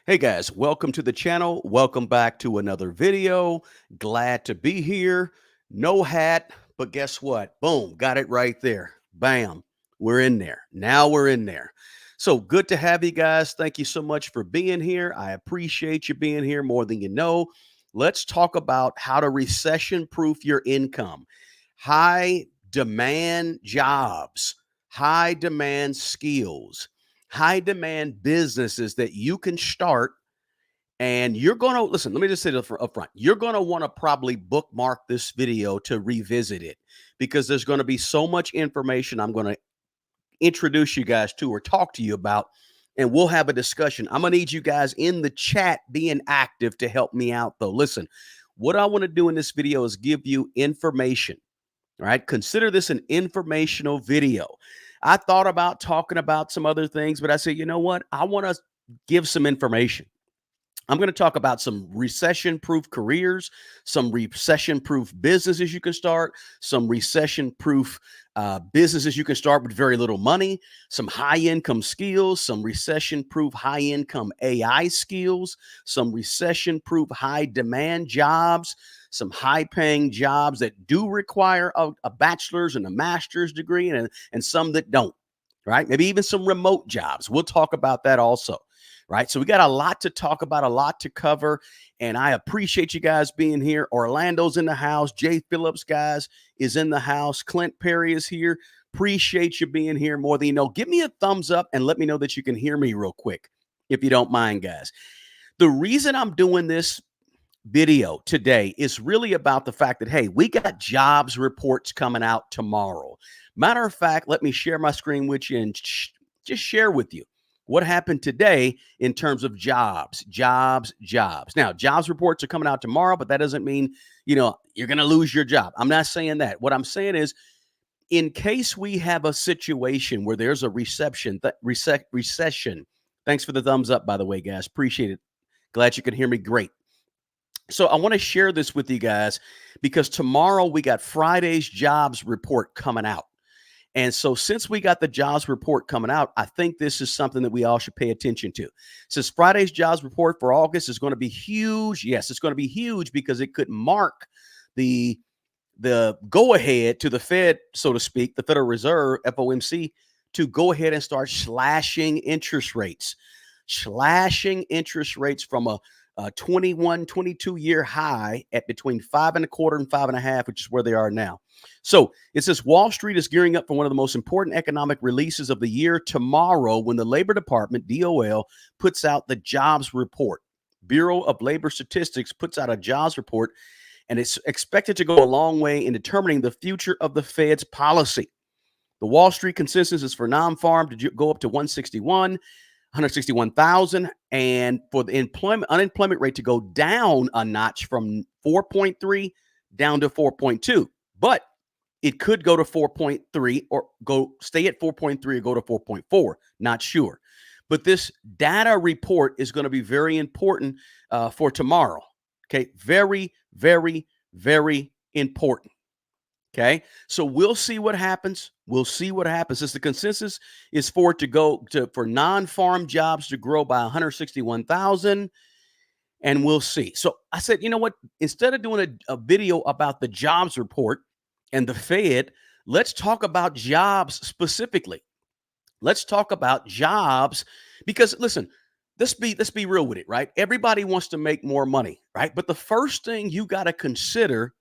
Hey guys, welcome to the channel. Welcome back to another video. Glad to be here. No hat, but guess what? Boom, got it right there. Bam, we're in there. Now we're in there. So good to have you guys. Thank you so much for being here. I appreciate you being here more than you know. Let's talk about how to recession proof your income. High demand jobs, high demand skills, high demand businesses that you can start. And you're going to listen, let me just say this up front. You're going to want to probably bookmark this video to revisit it because there's going to be so much information I'm going to introduce you guys to or talk to you about, and we'll have a discussion. I'm going to need you guys in the chat being active to help me out, though. Listen, what I want to do in this video is give you information. All right. Consider this an informational video. I thought about talking about some other things, but I said, you know what? I want to give some information. I'm going to talk about some recession-proof careers, some recession-proof businesses you can start, some recession-proof businesses you can start with very little money, some high-income skills, some recession-proof high-income AI skills, some recession-proof high-demand jobs, some high-paying jobs that do require a bachelor's and a master's degree, and some that don't, right? Maybe even some remote jobs. We'll talk about that also. Right. So we got a lot to talk about, a lot to cover. And I appreciate you guys being here. Orlando's in the house. Jay Phillips, guys, is in the house. Clint Perry is here. Appreciate you being here more than you know. Give me a thumbs up and let me know that you can hear me real quick, if you don't mind, guys. The reason I'm doing this video today is really about the fact that, hey, we got jobs reports coming out tomorrow. Matter of fact, let me share my screen with you and just share with you what happened today in terms of jobs. Now, jobs reports are coming out tomorrow, but that doesn't mean, you're going to lose your job. I'm not saying that. What I'm saying is, in case we have a situation where there's a recession. Thanks for the thumbs up, by the way, guys. Appreciate it. Glad you could hear me. Great. So I want to share this with you guys because tomorrow we got Friday's jobs report coming out. And so since we got the jobs report coming out, I think this is something that we all should pay attention to. Since Friday's jobs report for August is going to be huge. Yes, it's going to be huge because it could mark the go ahead to the Fed, so to speak, the Federal Reserve, FOMC, to go ahead and start slashing interest rates from a 21, 22-year high at between 5.25 and 5.5, which is where they are now. So it says Wall Street is gearing up for one of the most important economic releases of the year tomorrow when the Labor Department, DOL, puts out the jobs report. Bureau of Labor Statistics puts out a jobs report, and it's expected to go a long way in determining the future of the Fed's policy. The Wall Street consensus is for non-farm to go up to 161,000, and for the unemployment rate to go down a notch from 4.3 down to 4.2. But it could go to 4.3 or stay at 4.3 or go to 4.4. Not sure. But this data report is going to be very important for tomorrow. Okay. Very, very, very important. Okay. So we'll see what happens. Since the consensus is for it to go for non-farm jobs to grow by 161,000. And we'll see. So I said, you know what? Instead of doing a video about the jobs report and the Fed, let's talk about jobs specifically. Let's talk about jobs because, listen, let's be real with it, right? Everybody wants to make more money, right? But the first thing you got to consider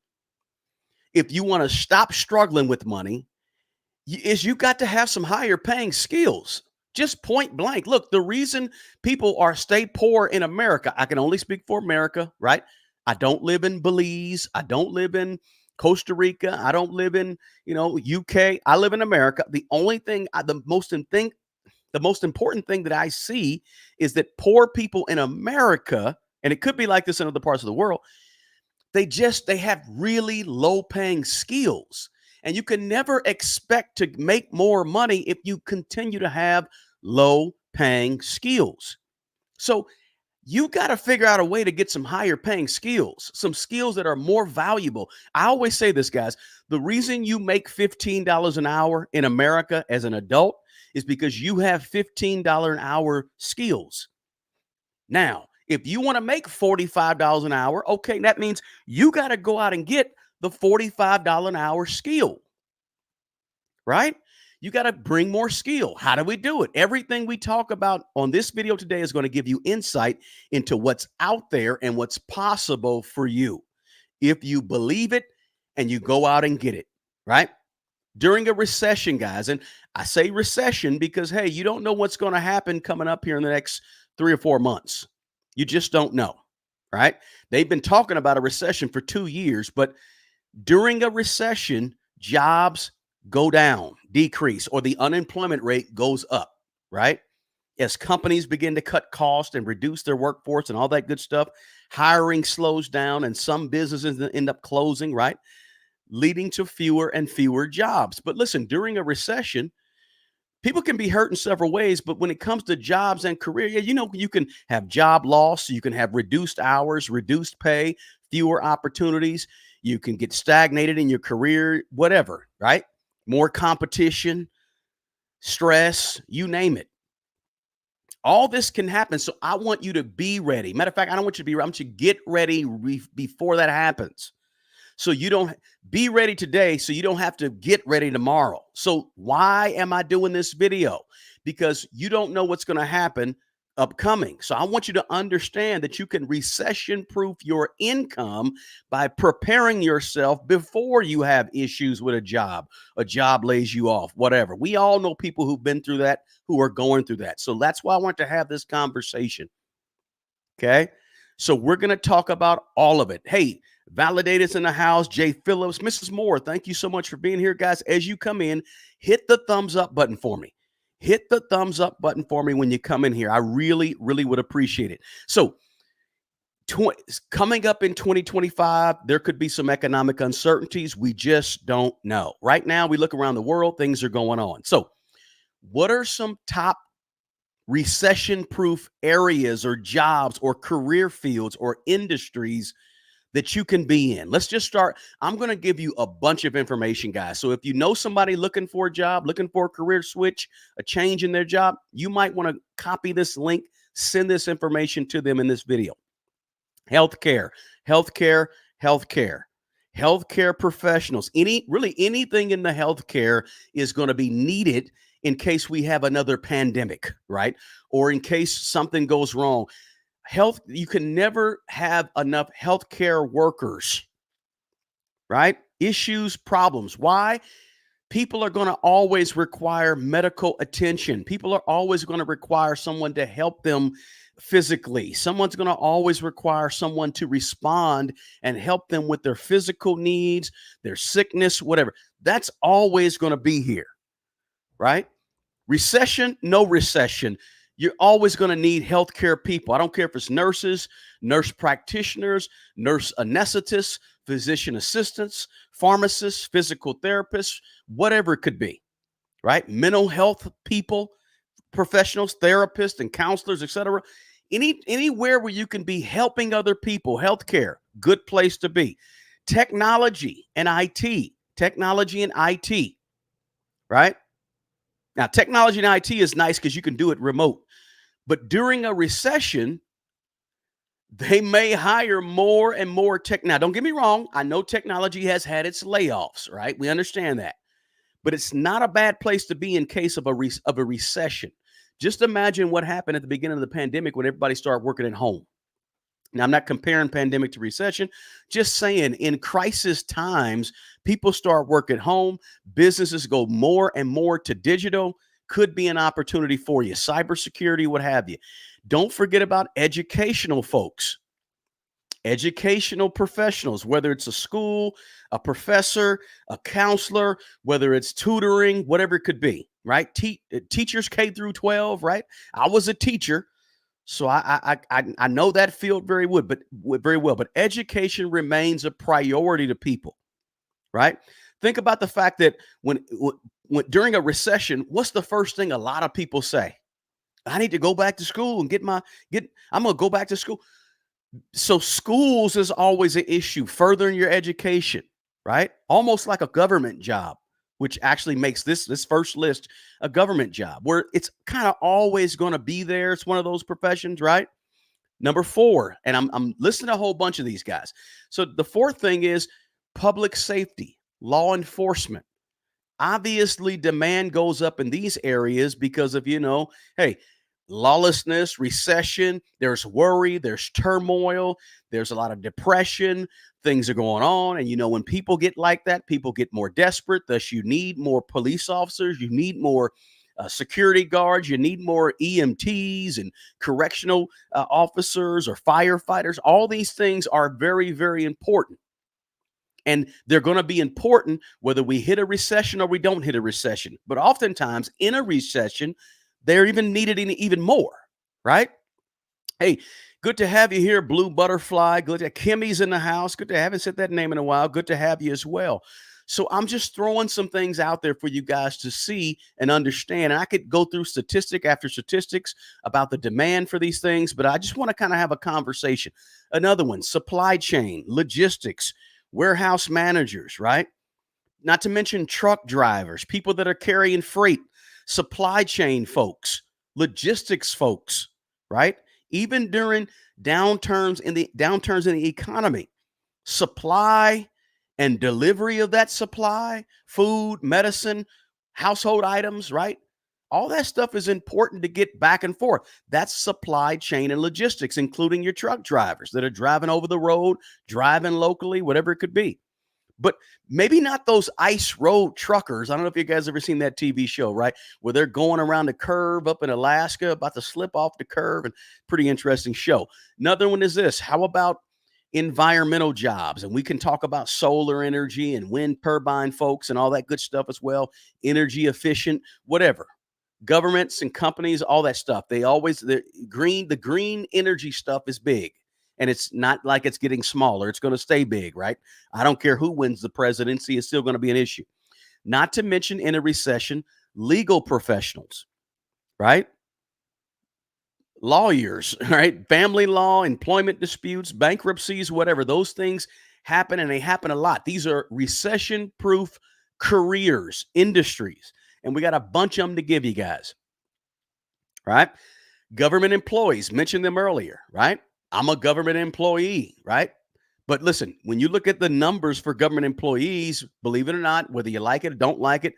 if you want to stop struggling with money is you got to have some higher paying skills. Just point blank. Look, the reason people stay poor in America, I can only speak for America, right? I don't live in Belize. I don't live in Costa Rica. I don't live in, UK. I live in America. The only thing, the most important thing that I see is that poor people in America, and it could be like this in other parts of the world, they have really low paying skills. And you can never expect to make more money if you continue to have low paying skills. So you got to figure out a way to get some higher paying skills, some skills that are more valuable. I always say this, guys, the reason you make $15 an hour in America as an adult is because you have $15 an hour skills. Now, if you want to make $45 an hour, okay, that means you got to go out and get the $45 an hour skill, right? You got to bring more skill. How do we do it? Everything we talk about on this video today is going to give you insight into what's out there and what's possible for you if you believe it and you go out and get it, right? During a recession, guys, and I say recession because, hey, you don't know what's going to happen coming up here in the next 3 or 4 months. You just don't know, right? They've been talking about a recession for 2 years, but during a recession, jobs go down, decrease, or the unemployment rate goes up, right? As companies begin to cut costs and reduce their workforce and all that good stuff, hiring slows down and some businesses end up closing, right? Leading to fewer and fewer jobs. But listen, during a recession, people can be hurt in several ways, but when it comes to jobs and career, yeah, you can have job loss, you can have reduced hours, reduced pay, fewer opportunities, you can get stagnated in your career, whatever, right? More competition, stress, you name it. All this can happen. So I want you to be ready. Matter of fact, I don't want you to be ready. I want you to get ready before that happens. So you don't be ready today, so you don't have to get ready tomorrow. So why am I doing this video? Because you don't know what's going to happen upcoming. So I want you to understand that you can recession proof your income by preparing yourself before you have issues with a job lays you off, whatever. We all know people who've been through that, who are going through that. So that's why I want to have this conversation. Okay. So we're going to talk about all of it. Hey, Validators in the house, Jay Phillips, Mrs. Moore, thank you so much for being here, guys. As you come in, hit the thumbs up button for me. Hit the thumbs up button for me when you come in here. I really, really would appreciate it. So coming up in 2025, there could be some economic uncertainties. We just don't know. Right now, we look around the world, things are going on. So what are some top recession-proof areas or jobs or career fields or industries that you can be in? Let's just start. I'm going to give you a bunch of information, guys. So if you know somebody looking for a job, looking for a career switch, a change in their job, you might want to copy this link, send this information to them in this video. Healthcare, healthcare, healthcare. Healthcare professionals, really anything in the healthcare is going to be needed in case we have another pandemic, right? Or in case something goes wrong. You can never have enough healthcare workers, right? Issues, problems. Why? People are going to always require medical attention. People are always going to require someone to help them physically. Someone's going to always require someone to respond and help them with their physical needs, their sickness, whatever. That's always going to be here, right? Recession, no recession. You're always going to need healthcare people. I don't care if it's nurses, nurse practitioners, nurse anesthetists, physician assistants, pharmacists, physical therapists, whatever it could be, right? Mental health people, professionals, therapists, and counselors, etc. Anywhere where you can be helping other people, healthcare, good place to be. Technology and IT, right? Now, technology and IT is nice because you can do it remote. But during a recession, they may hire more and more tech. Now, don't get me wrong. I know technology has had its layoffs, right? We understand that. But it's not a bad place to be in case of a recession. Just imagine what happened at the beginning of the pandemic when everybody started working at home. Now, I'm not comparing pandemic to recession, just saying in crisis times, people start work at home, businesses go more and more to digital, could be an opportunity for you. Cybersecurity, what have you. Don't forget about educational folks, educational professionals, whether it's a school, a professor, a counselor, whether it's tutoring, whatever it could be, right? Teachers K through 12, right? I was a teacher. So I know that field very well, but education remains a priority to people, right? Think about the fact that when during a recession, what's the first thing a lot of people say? I need to go back to school and I'm going to go back to school. So schools is always an issue, furthering your education, right? Almost like a government job, which actually makes this first list a government job where it's kind of always going to be there. It's one of those professions, right? Number four, and I'm listening to a whole bunch of these guys. So the fourth thing is public safety, law enforcement. Obviously, demand goes up in these areas because of, hey, lawlessness, recession, there's worry, there's turmoil, there's a lot of depression, things are going on. And, when people get like that, people get more desperate. Thus, you need more police officers, you need more security guards, you need more EMTs and correctional officers or firefighters. All these things are very, very important. And they're going to be important whether we hit a recession or we don't hit a recession. But oftentimes in a recession, they're even needed even more, right? Hey, good to have you here, Blue Butterfly. Good to Kimmy's in the house. Good to haven't said that name in a while. Good to have you as well. So I'm just throwing some things out there for you guys to see and understand. And I could go through statistic after statistics about the demand for these things, but I just want to kind of have a conversation. Another one, supply chain, logistics, warehouse managers, right? Not to mention truck drivers, people that are carrying freight, supply chain folks, logistics folks, right? Even during downturns in the economy, supply and delivery of that supply, food, medicine, household items, right? All that stuff is important to get back and forth. That's supply chain and logistics, including your truck drivers that are driving over the road, driving locally, whatever it could be. But maybe not those ice road truckers. I don't know if you guys ever seen that TV show, right? Where they're going around the curve up in Alaska, about to slip off the curve, and pretty interesting show. Another one is this. How about environmental jobs? And we can talk about solar energy and wind turbine folks and all that good stuff as well. Energy efficient, whatever. Governments and companies, all that stuff. The green energy stuff is big. And it's not like it's getting smaller. It's going to stay big, right? I don't care who wins the presidency, it's still going to be an issue. Not to mention in a recession, legal professionals, right? Lawyers, right? Family law, employment disputes, bankruptcies, whatever. Those things happen, and they happen a lot. These are recession-proof careers, industries. And we got a bunch of them to give you guys, right? Government employees, mentioned them earlier, right? I'm a government employee, right? But listen, when you look at the numbers for government employees, believe it or not, whether you like it or don't like it,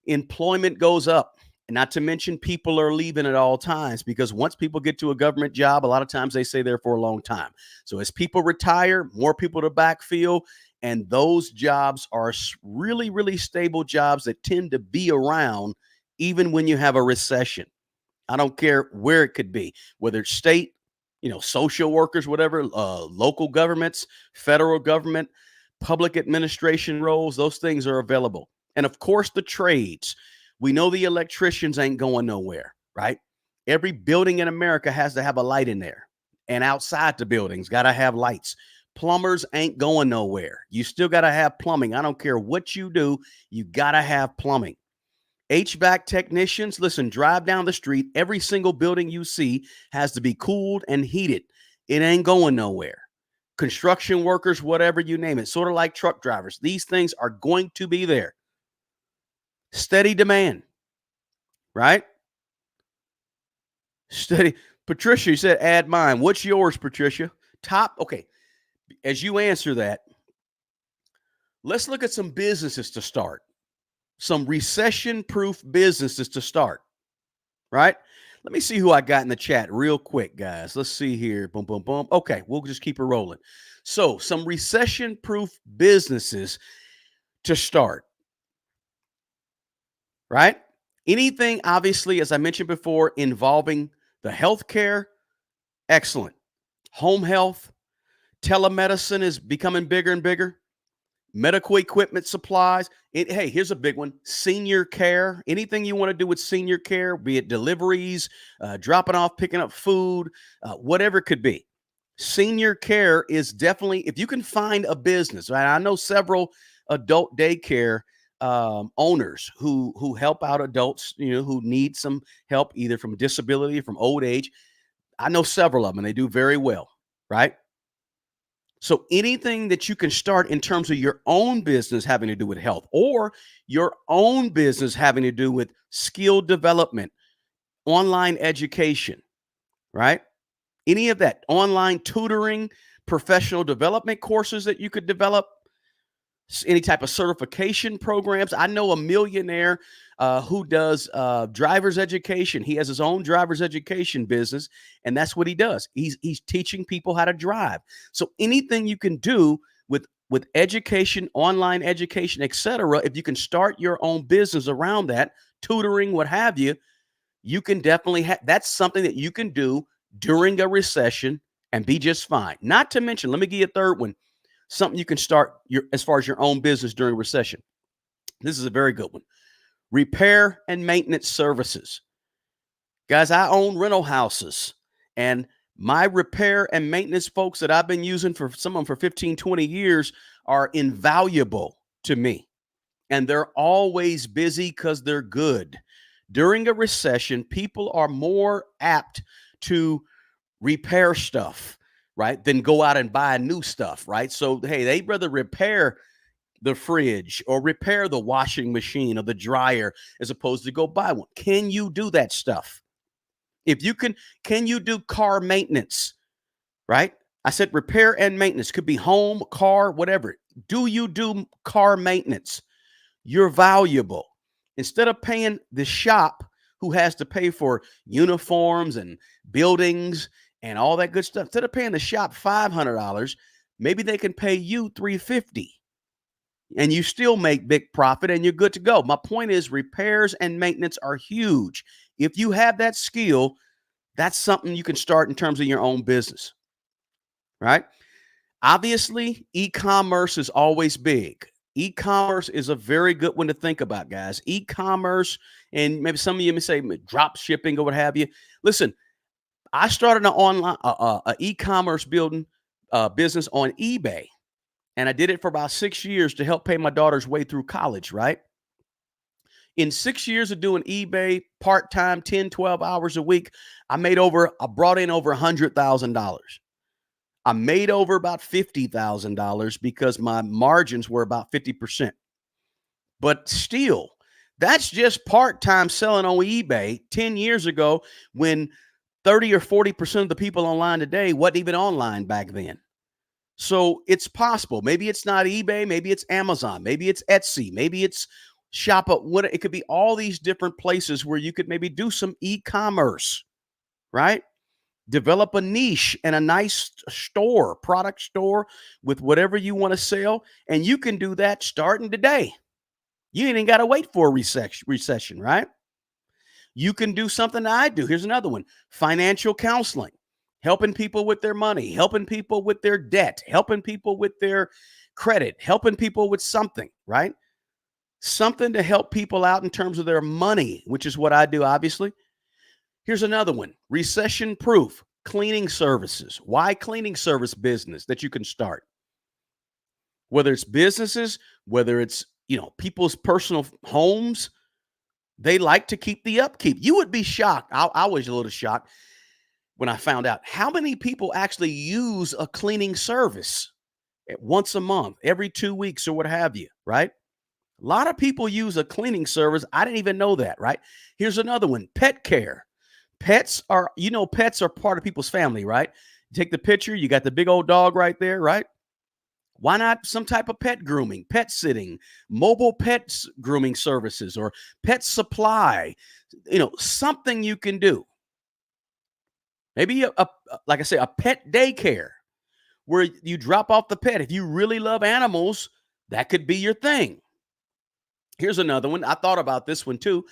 employment goes up. And not to mention people are leaving at all times, because once people get to a government job, a lot of times they stay there for a long time. So as people retire, more people to backfill, and those jobs are really, really stable jobs that tend to be around even when you have a recession. I don't care where it could be, whether it's state, social workers, whatever, local governments, federal government, public administration roles, those things are available. And of course, the trades. We know the electricians ain't going nowhere, right? Every building in America has to have a light in there. And outside the buildings, got to have lights. Plumbers ain't going nowhere. You still got to have plumbing. I don't care what you do, you got to have plumbing. HVAC technicians, listen, drive down the street. Every single building you see has to be cooled and heated. It ain't going nowhere. Construction workers, whatever you name it, sort of like truck drivers. These things are going to be there. Steady demand, right? Steady. Patricia, you said add mine. What's yours, Patricia? Okay. As you answer that, let's look at some businesses to start. Some recession-proof businesses to start, right? Let me see who I got in the chat real quick, guys. Let's see here. Boom, boom, boom. Okay, we'll just keep it rolling. So some recession-proof businesses to start, right? Anything, obviously, as I mentioned before, involving the healthcare, excellent. Home health, telemedicine is becoming bigger and bigger. Medical equipment supplies. Hey, here's a big one. Senior care. Anything you want to do with senior care, be it deliveries, dropping off, picking up food, whatever it could be. Senior care is definitely, if you can find a business, right? I know several adult daycare owners who help out adults, who need some help either from disability or from old age. I know several of them, and they do very well, right? So anything that you can start in terms of your own business having to do with health, or your own business having to do with skill development, online education, right? Any of that online tutoring, professional development courses that you could develop, any type of certification programs. I know a millionaire who does driver's education. He has his own driver's education business, and that's what he does. He's teaching people how to drive. So anything you can do with education, online education, etc., if you can start your own business around that, tutoring, what have you, you can definitely have. That's something that you can do during a recession and be just fine. Not to mention, let me give you a third one, something you can start your as far as your own business during recession. This is a very good one. Repair and maintenance services. Guys, I own rental houses, and my repair and maintenance folks that I've been using for some of them for 15, 20 years are invaluable to me. And they're always busy because they're good. During a recession, people are more apt to repair stuff, right, than go out and buy new stuff, right? So, hey, they'd rather repair the fridge or repair the washing machine or the dryer as opposed to go buy one. Can you do that stuff? If you can you do car maintenance, right? I said repair and maintenance could be home, car, whatever. Do you do car maintenance? You're valuable. Instead of paying the shop who has to pay for uniforms and buildings and all that good stuff, instead of paying the shop $500, maybe they can pay you $350 and you still make big profit and you're good to go. My point is repairs and maintenance are huge. If you have that skill, that's something you can start in terms of your own business, right? Obviously, e-commerce is always big. E-commerce is a very good one to think about, guys. E-commerce, and maybe some of you may say drop shipping or what have you. Listen, I started an online e-commerce building business on eBay, and I did it for about 6 years to help pay my daughter's way through college, right? In 6 years of doing eBay part-time, 10, 12 hours a week, I brought in over $100,000. I made over about $50,000 because my margins were about 50%. But still, that's just part-time selling on eBay 10 years ago when 30 or 40% of the people online today wasn't even online back then. So it's possible. Maybe it's not eBay, maybe it's Amazon, maybe it's Etsy, maybe it's Shoppa. What it could be, all these different places where you could maybe do some e-commerce, right? Develop a niche and a nice store, product store with whatever you want to sell. And you can do that starting today. You ain't got to wait for a recession, right? You can do something I do. Here's another one: financial counseling, helping people with their money, helping people with their debt, helping people with their credit, helping people with something, right? Something to help people out in terms of their money, which is what I do, obviously. Here's another one: recession-proof cleaning services. Why cleaning service business that you can start? Whether it's businesses, whether it's, people's personal homes, they like to keep the upkeep. You would be shocked. I was a little shocked when I found out how many people actually use a cleaning service once a month, every 2 weeks, or what have you, right? A lot of people use a cleaning service. I didn't even know that, right? Here's another one: pet care. Pets are part of people's family, right? Take the picture, you got the big old dog right there, right? Why not some type of pet grooming, pet sitting, mobile pets grooming services, or pet supply? Something you can do. Maybe like I say, a pet daycare where you drop off the pet. If you really love animals, that could be your thing. Here's another one. I thought about this one too.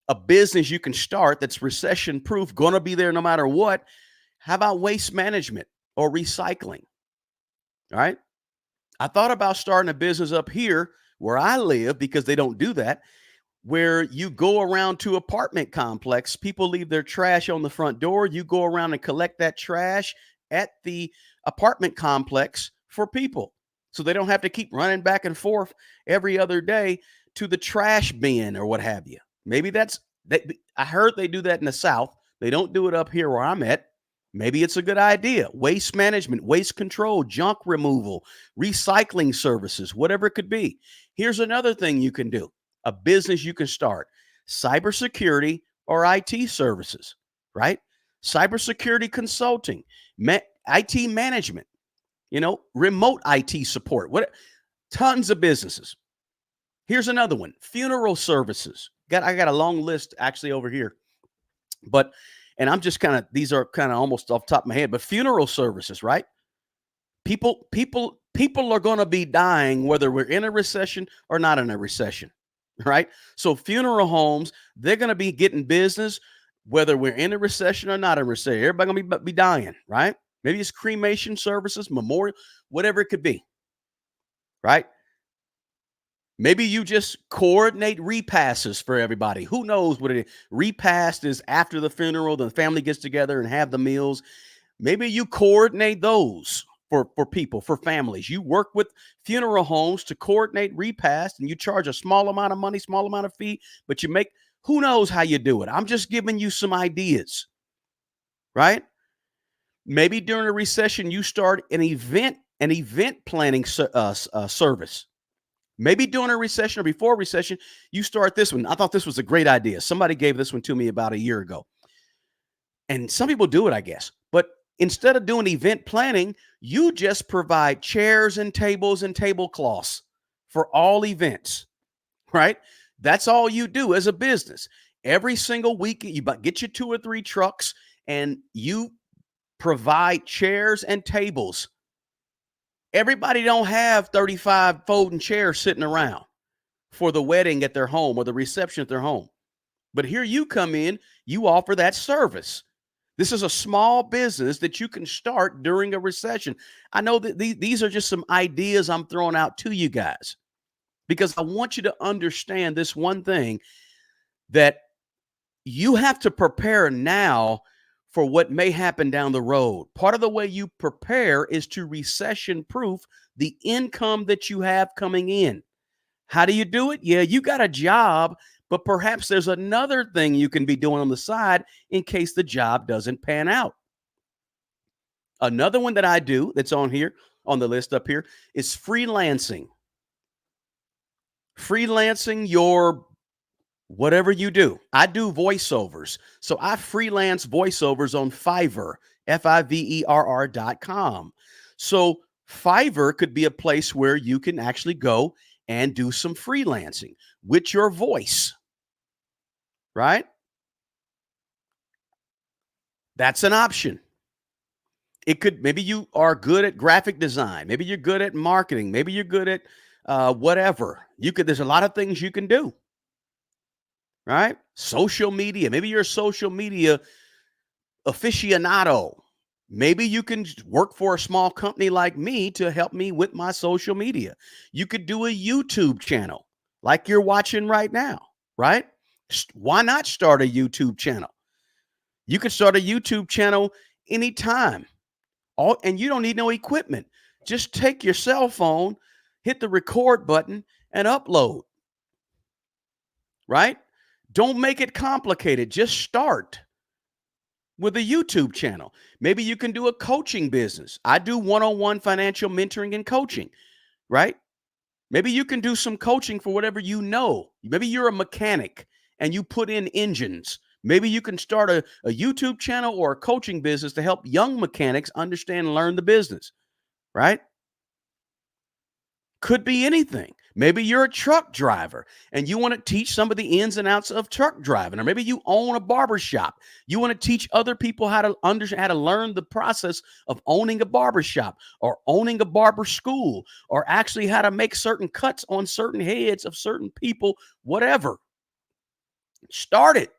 A business you can start that's recession proof, going to be there no matter what. How about waste management or recycling? All right. I thought about starting a business up here where I live, because they don't do that, where you go around to apartment complex, people leave their trash on the front door. You go around and collect that trash at the apartment complex for people, so they don't have to keep running back and forth every other day to the trash bin or what have you. Maybe I heard they do that in the South. They don't do it up here where I'm at. Maybe it's a good idea. Waste management, waste control, junk removal, recycling services, whatever it could be. Here's another thing you can do: a business you can start: cybersecurity or IT services, right? cybersecurity consulting, IT management, remote IT support, tons of businesses. Here's another one, funeral services. I got a long list actually over here, but, and I'm just these are kind of almost off the top of my head, but funeral services, right? People are going to be dying whether we're in a recession or not in a recession, right? So funeral homes, they're going to be getting business whether we're in a recession or not in a recession. Everybody going to be dying, right? Maybe it's cremation services, memorial, whatever it could be, right? Maybe you just coordinate repasses for everybody. Who knows what it is? Repast is after the funeral, the family gets together and have the meals. Maybe you coordinate those for people, for families. You work with funeral homes to coordinate repast, and you charge a small amount of money, small amount of fee, but you make, who knows how you do it. I'm just giving you some ideas, right? Maybe during a recession, you start an event planning service. Maybe during a recession or before a recession, you start this one. I thought this was a great idea. Somebody gave this one to me about a year ago. And some people do it, I guess. But instead of doing event planning, you just provide chairs and tables and tablecloths for all events, right? That's all you do as a business. Every single week, you get your 2 or 3 trucks and you provide chairs and tables. Everybody don't have 35 folding chairs sitting around for the wedding at their home or the reception at their home. But here you come in, you offer that service. This is a small business that you can start during a recession. I know that these are just some ideas I'm throwing out to you guys because I want you to understand this one thing, that you have to prepare now for what may happen down the road. Part of the way you prepare is to recession-proof the income that you have coming in. How do you do it? Yeah, you got a job, but perhaps there's another thing you can be doing on the side in case the job doesn't pan out. Another one that I do that's on here, on the list up here, is freelancing. Freelancing your whatever you do. I do voiceovers. So I freelance voiceovers on FIVERR, FIVERR.com. So FIVERR could be a place where you can actually go and do some freelancing with your voice, right? That's an option. It could, maybe you are good at graphic design. Maybe you're good at marketing. Maybe you're good at whatever. There's a lot of things you can do, right? Social media. Maybe you're a social media aficionado. Maybe you can work for a small company like me to help me with my social media. You could do a YouTube channel like you're watching right now, right? Why not start a YouTube channel? You could start a YouTube channel anytime. And you don't need no equipment. Just take your cell phone, hit the record button, and upload, right? Don't make it complicated. Just start with a YouTube channel. Maybe you can do a coaching business. I do one-on-one financial mentoring and coaching, right? Maybe you can do some coaching for whatever you know. Maybe you're a mechanic and you put in engines. Maybe you can start a YouTube channel or a coaching business to help young mechanics understand and learn the business, right? Could be anything. Maybe you're a truck driver and you want to teach some of the ins and outs of truck driving, or maybe you own a barber shop. You want to teach other people how to understand, how to learn the process of owning a barber shop or owning a barber school, or actually how to make certain cuts on certain heads of certain people, whatever. Start it.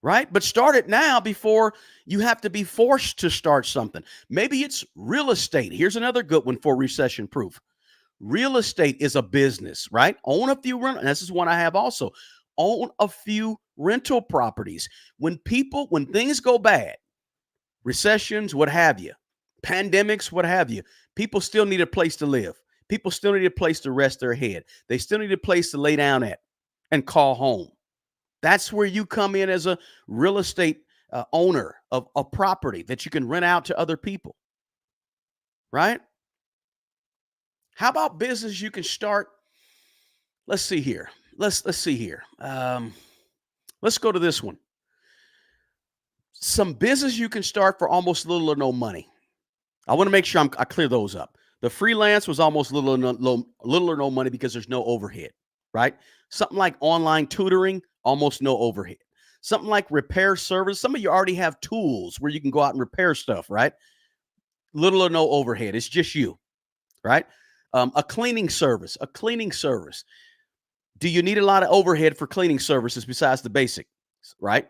Right? But start it now before you have to be forced to start something. Maybe it's real estate. Here's another good one for recession proof. Real estate is a business, right? Own a few rental. This is one I have also. Own a few rental properties. When things go bad, recessions, what have you, pandemics, what have you, people still need a place to live. People still need a place to rest their head. They still need a place to lay down at and call home. That's where you come in as a real estate owner of a property that you can rent out to other people, right? How about business you can start? Let's see here. Let's see here. Let's go to this one. Some business you can start for almost little or no money. I want to make sure I clear those up. The freelance was almost little or no money because there's no overhead, right? Something like online tutoring, almost no overhead. Something like repair service. Some of you already have tools where you can go out and repair stuff, right? Little or no overhead. It's just you, right? A cleaning service. A cleaning service. Do you need a lot of overhead for cleaning services besides the basic, right?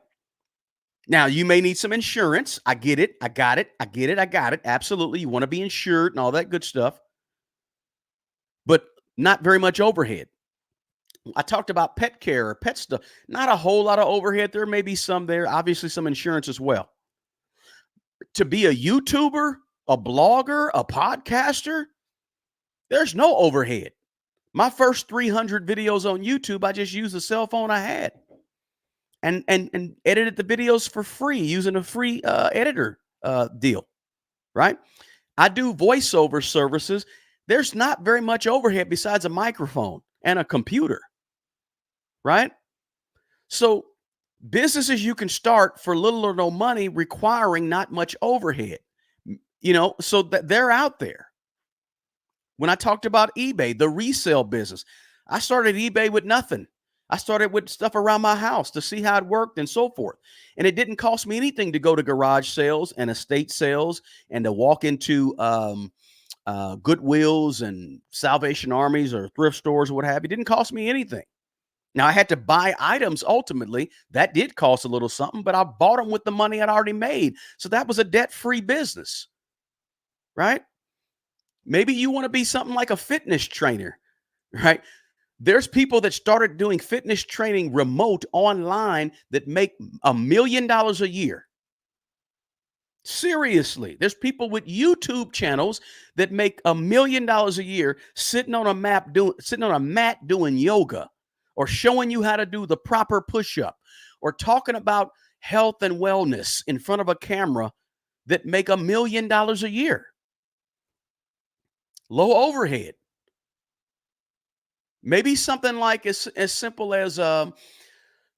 Now, you may need some insurance. I get it. I got it. I get it. I got it. Absolutely. You want to be insured and all that good stuff, but not very much overhead. I talked about pet care or pet stuff. Not a whole lot of overhead. There may be some there, obviously, some insurance as well. To be a YouTuber, a blogger, a podcaster, there's no overhead. My first 300 videos on YouTube, I just used the cell phone I had and edited the videos for free using a free editor deal, right? I do voiceover services. There's not very much overhead besides a microphone and a computer, right? So businesses you can start for little or no money requiring not much overhead, so that they're out there. When I talked about eBay, the resale business, I started eBay with nothing. I started with stuff around my house to see how it worked and so forth. And it didn't cost me anything to go to garage sales and estate sales and to walk into Goodwills and Salvation Armies or thrift stores or what have you. It didn't cost me anything. Now, I had to buy items ultimately. That did cost a little something, but I bought them with the money I'd already made. So that was a debt-free business, right? Maybe you want to be something like a fitness trainer, right? There's people that started doing fitness training remote online that make $1 million a year. Seriously, there's people with YouTube channels that make $1 million a year sitting on a mat doing yoga or showing you how to do the proper push-up or talking about health and wellness in front of a camera that make $1 million a year. Low overhead. Maybe something like as simple as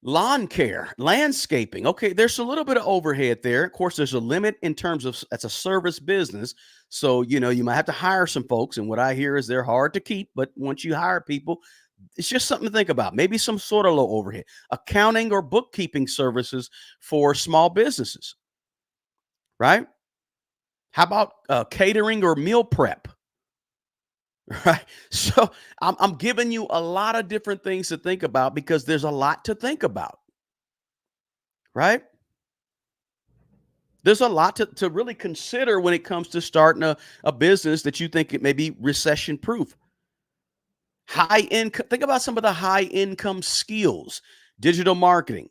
lawn care, landscaping. Okay, there's a little bit of overhead there. Of course, there's a limit in terms of that's a service business. So, you might have to hire some folks. And what I hear is they're hard to keep. But once you hire people, it's just something to think about. Maybe some sort of low overhead, accounting or bookkeeping services for small businesses, right? How about catering or meal prep? Right. So I'm giving you a lot of different things to think about because there's a lot to think about. Right. There's a lot to really consider when it comes to starting a business that you think it may be recession proof. High income. Think about some of the high income skills, digital marketing.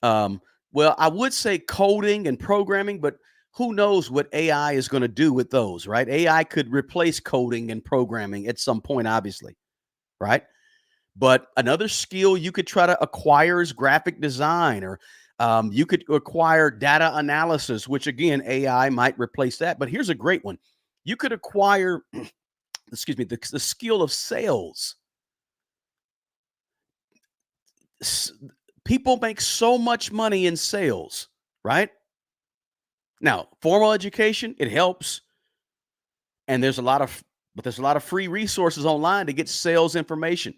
Um, well, I would say coding and programming, but who knows what AI is going to do with those, right? AI could replace coding and programming at some point, obviously, right? But another skill you could try to acquire is graphic design, or you could acquire data analysis, which again, AI might replace that. But here's a great one. You could acquire, excuse me, the skill of sales. S- People make so much money in sales, right? Now, formal education, it helps. And there's a lot of free resources online to get sales information,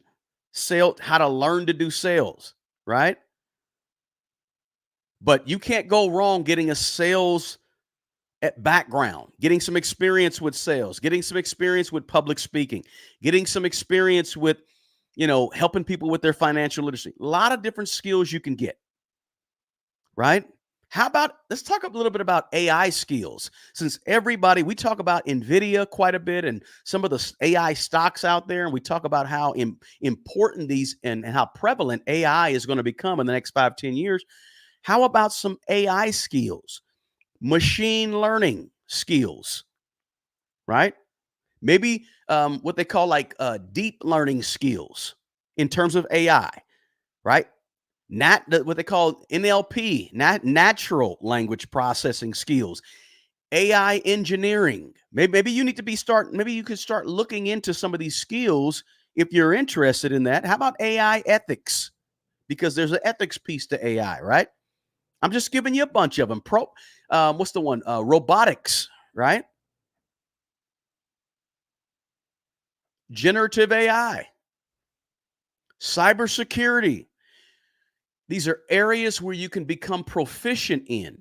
how to learn to do sales, right? But you can't go wrong getting a sales background, getting some experience with sales, getting some experience with public speaking, getting some experience with, helping people with their financial literacy. A lot of different skills you can get, right? Let's talk a little bit about AI skills. Since we talk about NVIDIA quite a bit and some of the AI stocks out there, and we talk about how important these and how prevalent AI is going to become in the next 5-10 years. How about some AI skills, machine learning skills, right? Maybe what they call like deep learning skills in terms of AI, right? What they call NLP, natural language processing skills, AI engineering. Maybe you need to maybe you could start looking into some of these skills if you're interested in that. How about AI ethics? Because there's an ethics piece to AI, right? I'm just giving you a bunch of them. What's the one? Robotics, right? Generative AI, cybersecurity. These are areas where you can become proficient in.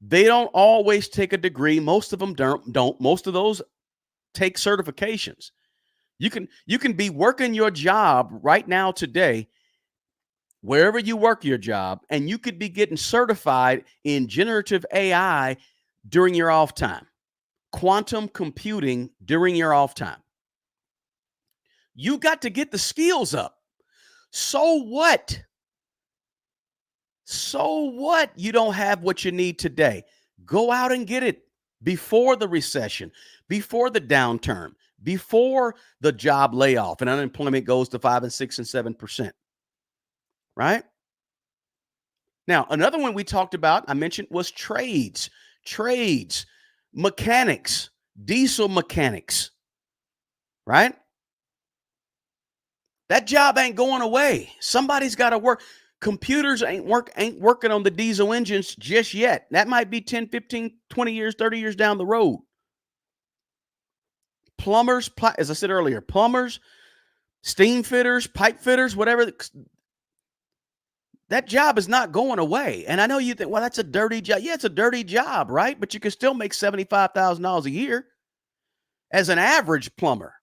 They don't always take a degree. Most of them don't. Most of those take certifications. You can be working your job right now today, wherever you work your job, and you could be getting certified in generative AI during your off time, quantum computing during your off time. You got to get the skills up. So what? So what? You don't have what you need today. Go out and get it before the recession, before the downturn, before the job layoff and unemployment goes to 5 and 6 and 7%. Right? Now, another one we talked about, I mentioned, was trades, mechanics, diesel mechanics, right? That job ain't going away. Somebody's got to work. Computers ain't working on the diesel engines just yet. That might be 10, 15, 20 years, 30 years down the road. Plumbers, as I said earlier, plumbers, steam fitters, pipe fitters, whatever. That job is not going away. And I know you think, well, that's a dirty job. Yeah, it's a dirty job, right? But you can still make $75,000 a year as an average plumber.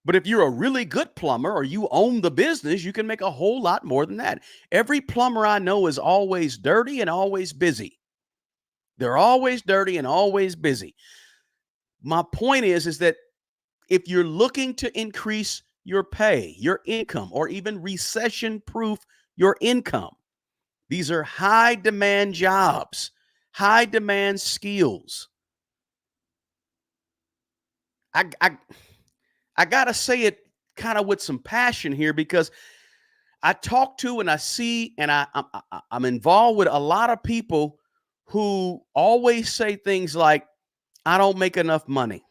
But if you're a really good plumber or you own the business, you can make a whole lot more than that. Every plumber I know is always dirty and always busy. They're always dirty and always busy. My point is that if you're looking to increase your pay, your income, or even recession-proof your income, these are high demand jobs, high demand skills. I got to say it kind of with some passion here because I talk to and I see and I'm involved with a lot of people who always say things like, I don't make enough money.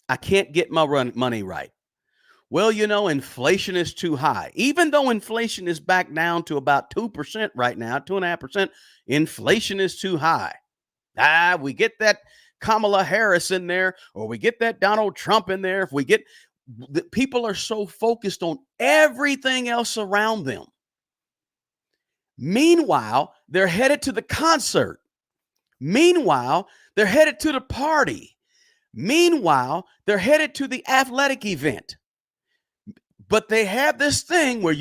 I can't get my money right. Well, inflation is too high. Even though inflation is back down to about 2% right now, 2.5%, inflation is too high. We get that Kamala Harris in there, or we get that Donald Trump in there. If we get, the people are so focused on everything else around them. Meanwhile, they're headed to the concert. Meanwhile, they're headed to the party. Meanwhile, they're headed to the athletic event. But they have this thing where,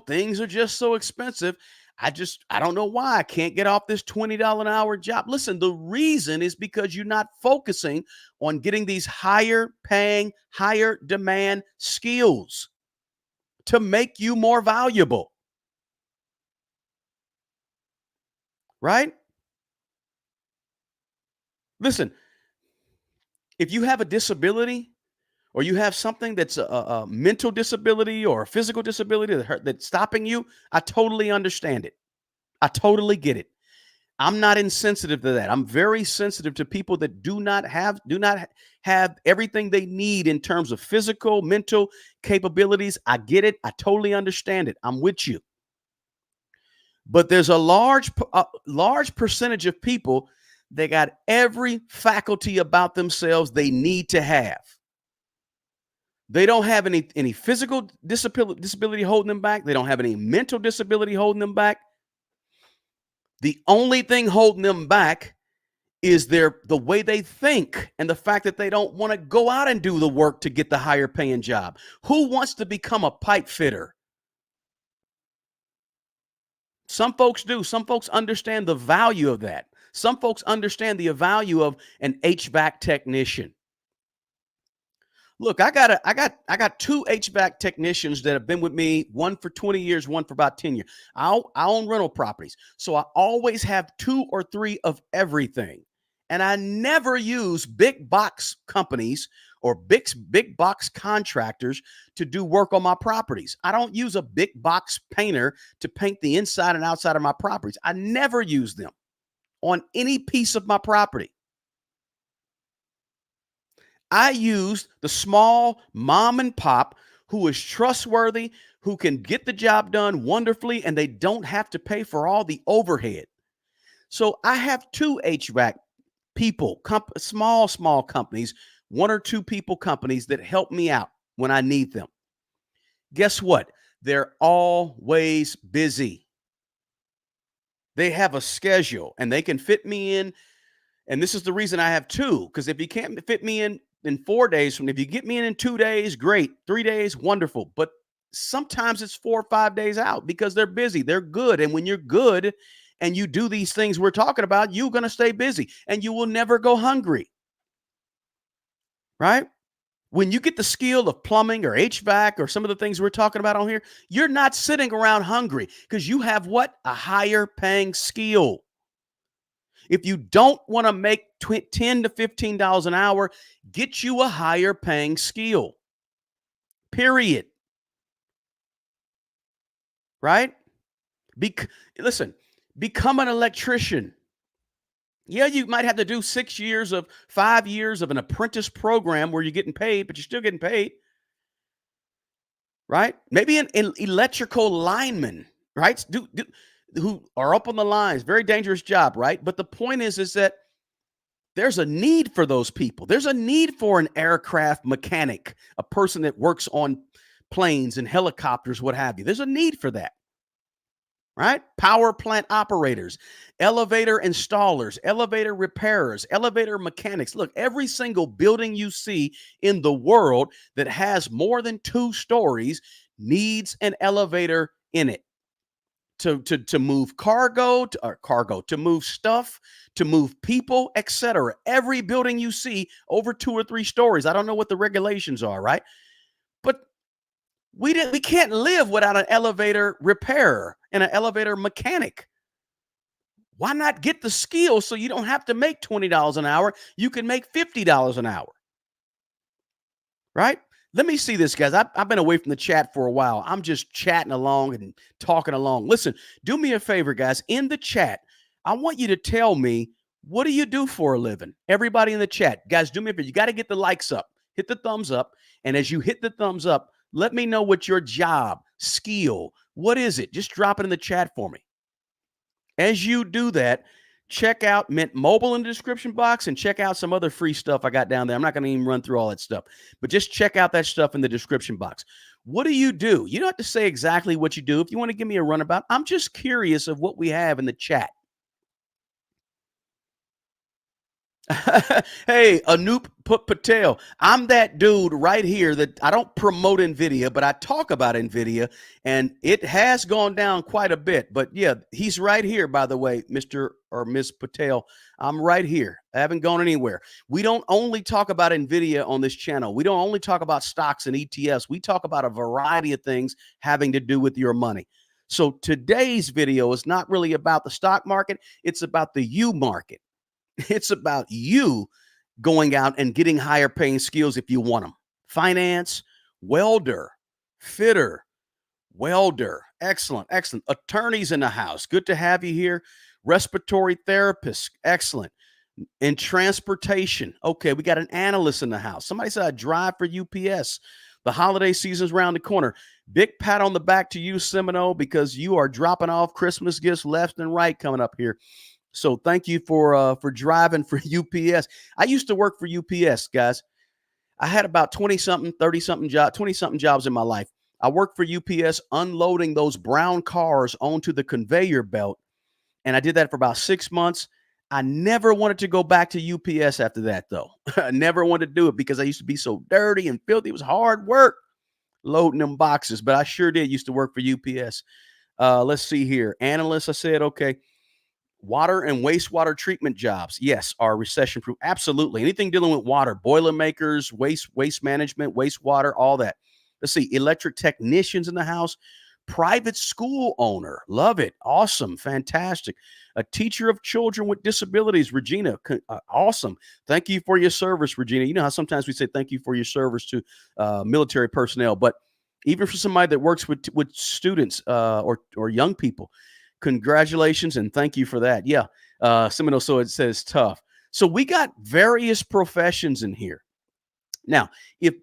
things are just so expensive. I don't know why I can't get off this $20 an hour job. Listen, the reason is because you're not focusing on getting these higher paying, higher demand skills to make you more valuable. Right? Listen, if you have a disability or you have something that's a mental disability or a physical disability that's stopping you, I totally understand it. I totally get it. I'm not insensitive to that. I'm very sensitive to people that do not have everything they need in terms of physical, mental capabilities. I get it. I totally understand it. I'm with you. But there's a large percentage of people that got every faculty about themselves they need to have. They don't have any physical disability holding them back. They don't have any mental disability holding them back. The only thing holding them back is the way they think and the fact that they don't want to go out and do the work to get the higher paying job. Who wants to become a pipe fitter? Some folks do. Some folks understand the value of that. Some folks understand the value of an HVAC technician. Look, I got two HVAC technicians that have been with me, one for 20 years, one for about 10 years. I own rental properties. So I always have 2 or 3 of everything. And I never use big box companies or big box contractors to do work on my properties. I don't use a big box painter to paint the inside and outside of my properties. I never use them on any piece of my property. I used the small mom and pop who is trustworthy, who can get the job done wonderfully and they don't have to pay for all the overhead. So I have two HVAC people, small companies, one or two people companies that help me out when I need them. Guess what? They're always busy. They have a schedule and they can fit me in. And this is the reason I have two, because if you can't fit me in 4 days if you get me in 2 days, great. 3 days, wonderful. But sometimes it's 4 or 5 days out because they're busy. They're good. And when you're good and you do these things we're talking about, you're going to stay busy and you will never go hungry. Right? When you get the skill of plumbing or HVAC or some of the things we're talking about on here, you're not sitting around hungry because you have what? A higher paying skill. If you don't want to make $10 to $15 an hour, get you a higher paying skill. Period. Right? Listen, become an electrician. Yeah, you might have to do 5 years of an apprentice program where you're getting paid, but you're still getting paid. Right? Maybe an electrical lineman, right? Who are up on the lines. Very dangerous job, right? But the point is that there's a need for those people. There's a need for an aircraft mechanic, a person that works on planes and helicopters, what have you. There's a need for that. Right? Power plant operators, elevator installers, elevator repairers, elevator mechanics. Look, every single building you see in the world that has more than 2 stories needs an elevator in it to move to move stuff, to move people, etc. Every building you see over 2 or 3 stories. I don't know what the regulations are, right? But we can't live without an elevator repairer and an elevator mechanic. Why not get the skill so you don't have to make $20 an hour? You can make $50 an hour. Right? Let me see this, guys. I've been away from the chat for a while. I'm just chatting along and talking along. Listen, do me a favor, guys. In the chat, I want you to tell me, what do you do for a living? Everybody in the chat. Guys, do me a favor. You got to get the likes up. Hit the thumbs up. And as you hit the thumbs up, let me know what your job, skill, what is it? Just drop it in the chat for me. As you do that, check out Mint Mobile in the description box and check out some other free stuff I got down there. I'm not going to even run through all that stuff, but just check out that stuff in the description box. What do? You don't have to say exactly what you do. If you want to give me a runabout, I'm just curious of what we have in the chat. Hey, Anoop Patel. I'm that dude right here that I don't promote NVIDIA, but I talk about NVIDIA, and it has gone down quite a bit. But yeah, he's right here, by the way, Mr. or Ms. Patel. I'm right here. I haven't gone anywhere. We don't only talk about NVIDIA on this channel. We don't only talk about stocks and ETFs. We talk about a variety of things having to do with your money. So today's video is not really about the stock market. It's about the U market. It's about you going out and getting higher paying skills if you want them. Finance, welder, fitter, welder. Excellent, excellent. Attorneys in the house. Good to have you here. Respiratory therapists. Excellent. In transportation. Okay, we got an analyst in the house. Somebody said I drive for UPS. The holiday season's around the corner. Big pat on the back to you, Semino, because you are dropping off Christmas gifts left and right coming up here. So thank you for driving for UPS. I used to work for UPS, guys. I had about 20-something, 30-something jobs, 20-something jobs in my life. I worked for UPS unloading those brown cars onto the conveyor belt, and I did that for about 6 months. I never wanted to go back to UPS after that, though. I never wanted to do it because I used to be so dirty and filthy. It was hard work loading them boxes, but I sure did used to work for UPS. Let's see here. Analysts, I said, okay. Water and wastewater treatment jobs, yes, are recession-proof. Absolutely. Anything dealing with water, boilermakers, waste management, wastewater, all that. Let's see, electric technicians in the house, private school owner, love it, awesome, fantastic. A teacher of children with disabilities, Regina, awesome. Thank you for your service, Regina. You know how sometimes we say thank you for your service to military personnel, but even for somebody that works with students or young people, congratulations and thank you for that. Yeah. Seminole, so it says tough. So we got various professions in here. Now, if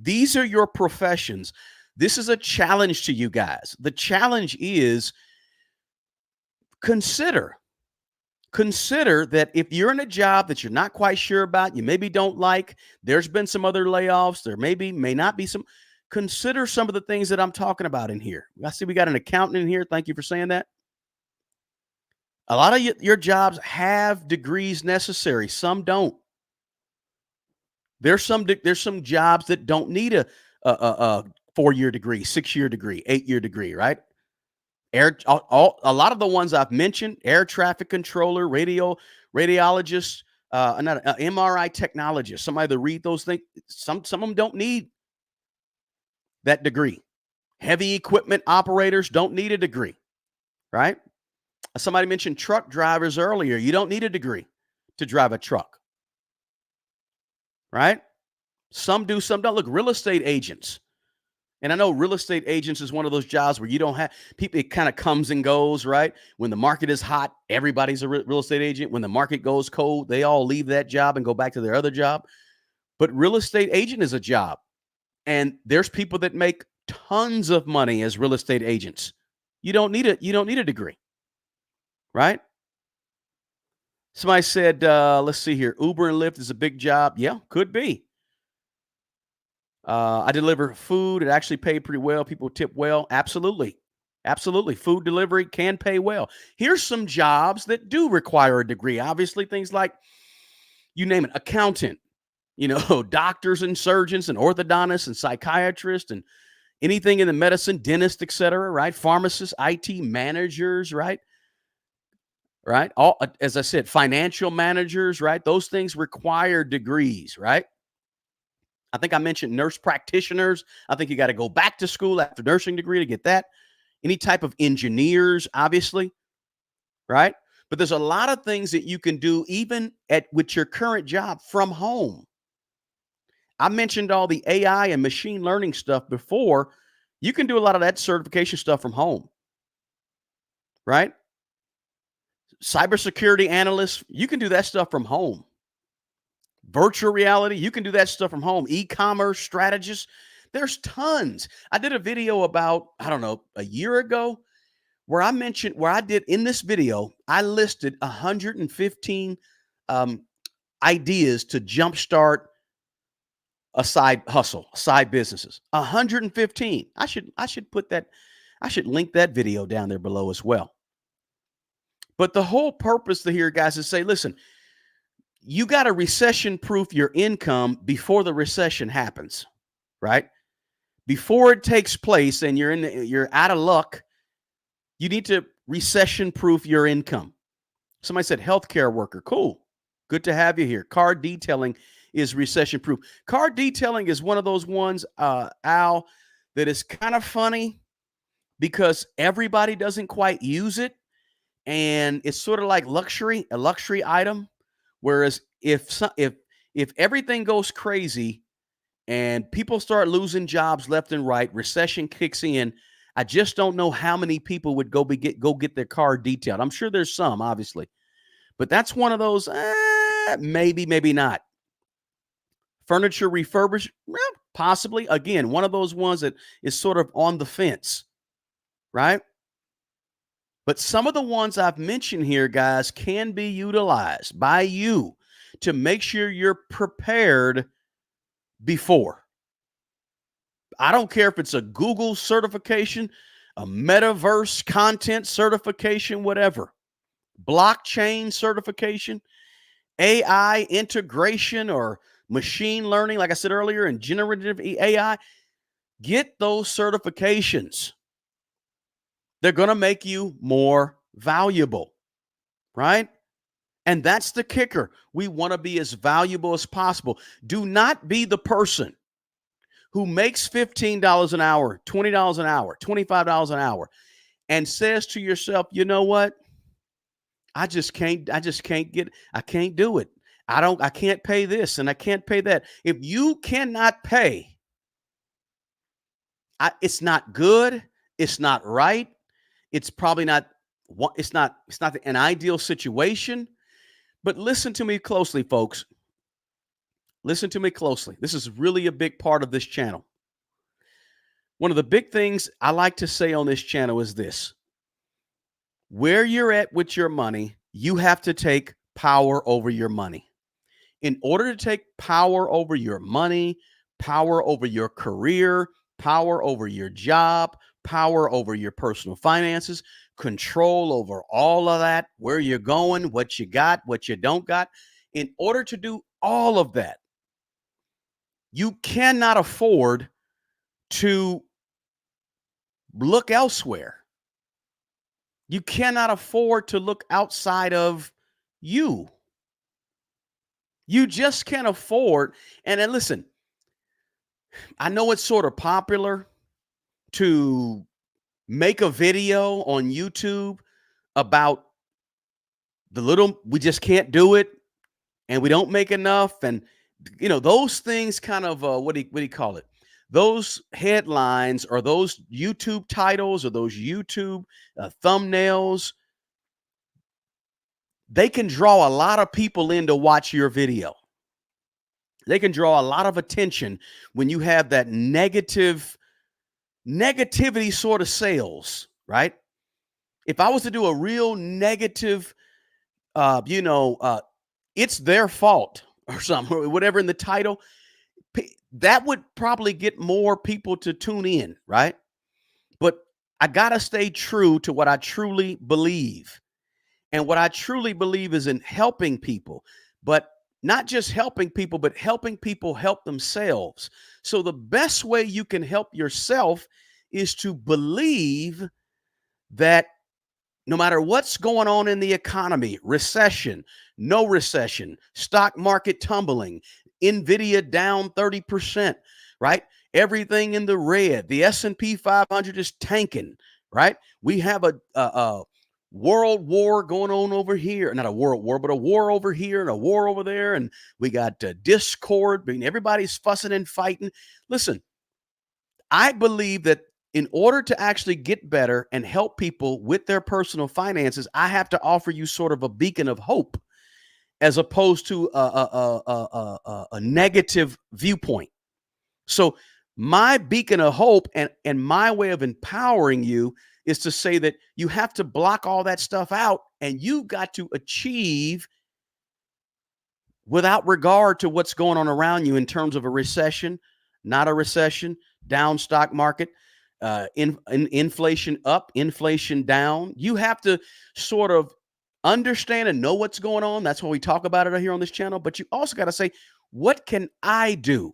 these are your professions, This is a challenge to you guys. The challenge is consider that if you're in a job that you're not quite sure about, you maybe don't like, there's been some other layoffs, there may not be some, consider some of the things that I'm talking about in here. I see we got an accountant in here. Thank you for saying that. A lot of your jobs have degrees necessary. Some don't. There's some jobs that don't need a 4-year degree, 6-year degree, 8-year degree, right? A lot of the ones I've mentioned, air traffic controller, radiologist, not MRI technologist, somebody to read those things. Some of them don't need that degree. Heavy equipment operators don't need a degree, right? Somebody mentioned truck drivers earlier. You don't need a degree to drive a truck, right? Some do, some don't. Look, real estate agents. And I know real estate agents is one of those jobs where you don't have people, it kind of comes and goes, right? When the market is hot, everybody's a real estate agent. When the market goes cold, they all leave that job and go back to their other job. But real estate agent is a job. And there's people that make tons of money as real estate agents. You don't need a degree, right? Somebody said, let's see here, Uber and Lyft is a big job. Yeah, could be. I deliver food. It actually paid pretty well. People tip well. Absolutely. Absolutely. Food delivery can pay well. Here's some jobs that do require a degree. Obviously, things like, you name it, accountant, doctors and surgeons and orthodontists and psychiatrists and anything in the medicine, dentist, et cetera, right? Pharmacists, IT managers, right? Right. All, as I said, financial managers, right? Those things require degrees, right? I think I mentioned nurse practitioners. I think you got to go back to school after nursing degree to get that. Any type of engineers, obviously, right? But there's a lot of things that you can do even with your current job from home. I mentioned all the AI and machine learning stuff before. You can do a lot of that certification stuff from home, right? Cybersecurity analysts, you can do that stuff from home. Virtual reality, you can do that stuff from home. E-commerce strategists, there's tons. I did a video about, I don't know, a year ago where I did in this video, I listed 115 ideas to jumpstart a side hustle, side businesses. 115. I should put that, I should link that video down there below as well. But the whole purpose here, guys, is say, listen, you got to recession-proof your income before the recession happens, right? Before it takes place and you're out of luck, you need to recession-proof your income. Somebody said healthcare worker. Cool. Good to have you here. Car detailing is recession-proof. Car detailing is one of those ones, Al, that is kind of funny because everybody doesn't quite use it. And it's sort of like a luxury item. Whereas if everything goes crazy and people start losing jobs left and right, recession kicks in, I just don't know how many people would go get their car detailed. I'm sure there's some, obviously, but that's one of those, maybe not. Furniture refurbished, possibly. Again, one of those ones that is sort of on the fence, right? But some of the ones I've mentioned here, guys, can be utilized by you to make sure you're prepared before. I don't care if it's a Google certification, a metaverse content certification, whatever, blockchain certification, AI integration, or machine learning, like I said earlier, and generative AI. Get those certifications. They're going to make you more valuable, right? And that's the kicker. We want to be as valuable as possible. Do not be the person who makes $15 an hour, $20 an hour, $25 an hour, and says to yourself, you know what? I can't do it. I can't pay this and I can't pay that. If you cannot pay, it's not good. It's not right. It's probably not, it's not an ideal situation, but listen to me closely, folks. Listen to me closely. This is really a big part of this channel. One of the big things I like to say on this channel is this: where you're at with your money, you have to take power over your money. In order to take power over your money, power over your career, power over your job, power over your personal finances, control over all of that, where you're going, what you got, what you don't got, in order to do all of that, you cannot afford to look elsewhere. You cannot afford to look outside of you. You just can't afford. And then listen, I know it's sort of popular to make a video on YouTube about we just can't do it and we don't make enough. And, those things kind of, what do you call it? Those headlines or those YouTube titles or those YouTube thumbnails, they can draw a lot of people in to watch your video. They can draw a lot of attention when you have that negativity sort of sales, right? If I was to do a real negative, it's their fault or something, or whatever in the title, that would probably get more people to tune in, right? But I got to stay true to what I truly believe. And what I truly believe is in helping people, but not just helping people, but helping people help themselves. So the best way you can help yourself is to believe that no matter what's going on in the economy, recession, no recession, stock market tumbling, Nvidia down 30%, right? Everything in the red. The S&P 500 is tanking, right? We have a world war going on over here. Not a world war, but a war over here and a war over there. And we got discord. I mean, everybody's fussing and fighting. Listen, I believe that in order to actually get better and help people with their personal finances, I have to offer you sort of a beacon of hope as opposed to a negative viewpoint. So my beacon of hope and my way of empowering you is to say that you have to block all that stuff out and you got to achieve without regard to what's going on around you in terms of a recession, not a recession, down stock market, inflation up, inflation down. You have to sort of understand and know what's going on. That's why we talk about it here on this channel. But you also got to say, what can I do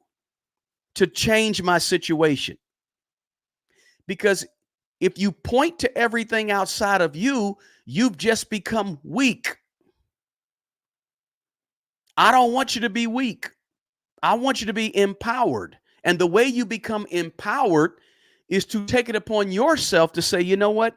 to change my situation? Because if you point to everything outside of you, you've just become weak. I don't want you to be weak. I want you to be empowered. And the way you become empowered is to take it upon yourself to say, you know what?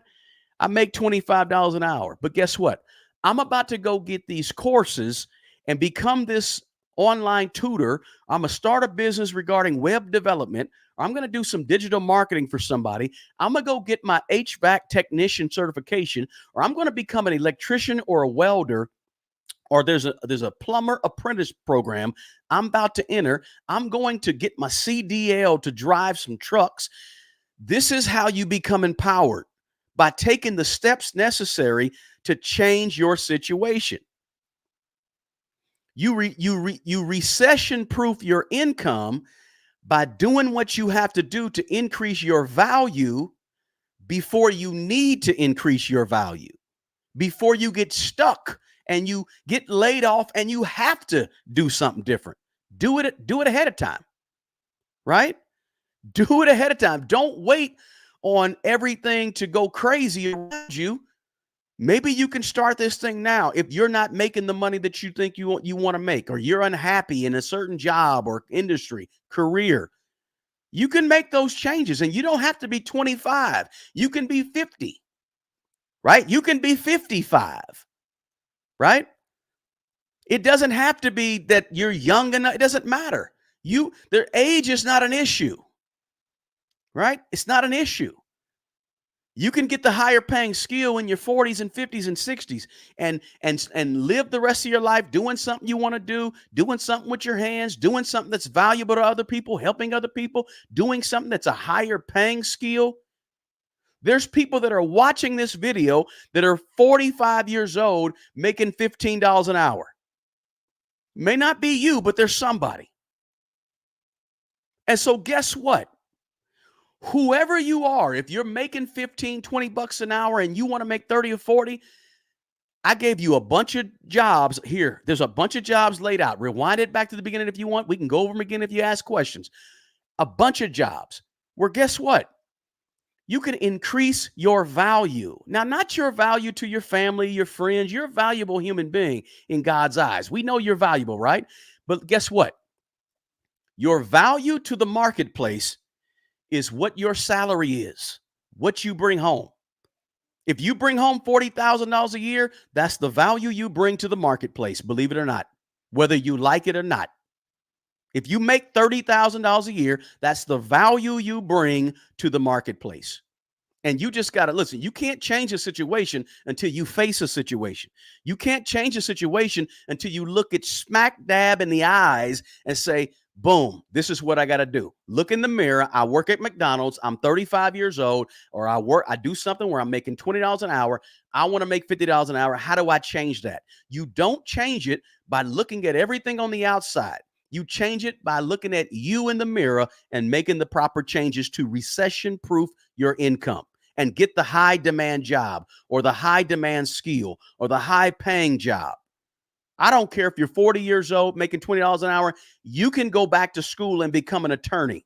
I make $25 an hour, but guess what? I'm about to go get these courses and become this online tutor. I'm going to start a business regarding web development. I'm going to do some digital marketing for somebody. I'm going to go get my HVAC technician certification, or I'm going to become an electrician or a welder, or there's a plumber apprentice program I'm about to enter. I'm going to get my CDL to drive some trucks. This is how you become empowered, by taking the steps necessary to change your situation. You recession-proof your income by doing what you have to do to increase your value before you need to increase your value, before you get stuck and you get laid off and you have to do something different. Do it ahead of time, right? Do it ahead of time. Don't wait on everything to go crazy around you. Maybe you can start this thing now. If you're not making the money that you think you want to make, or you're unhappy in a certain job or industry, career, you can make those changes. And you don't have to be 25. You can be 50, right? You can be 55, right? It doesn't have to be that you're young enough. It doesn't matter. Their age is not an issue, right? It's not an issue. You can get the higher paying skill in your 40s and 50s and 60s and live the rest of your life doing something you want to do, doing something with your hands, doing something that's valuable to other people, helping other people, doing something that's a higher paying skill. There's people that are watching this video that are 45 years old making $15 an hour. May not be you, but there's somebody. And so guess what? Whoever you are, if you're making 15, 20 bucks an hour and you want to make 30 or 40, I gave you a bunch of jobs here. There's a bunch of jobs laid out. Rewind it back to the beginning if you want. We can go over them again if you ask questions. A bunch of jobs where guess what? You can increase your value. Now, not your value to your family, your friends. You're a valuable human being in God's eyes. We know you're valuable, right? But guess what? Your value to the marketplace is what your salary is, what you bring home. If you bring home $40,000 a year, that's the value you bring to the marketplace, believe it or not, whether you like it or not. If you make $30,000 a year, that's the value you bring to the marketplace. And you just got to listen. You can't change a situation until you face a situation. You can't change a situation until you look it smack dab in the eyes and say, boom, this is what I got to do. Look in the mirror. I work at McDonald's. I'm 35 years old, or I do something where I'm making $20 an hour. I want to make $50 an hour. How do I change that? You don't change it by looking at everything on the outside. You change it by looking at you in the mirror and making the proper changes to recession-proof your income and get the high demand job or the high demand skill or the high paying job. I don't care if you're 40 years old making $20 an hour. You can go back to school and become an attorney.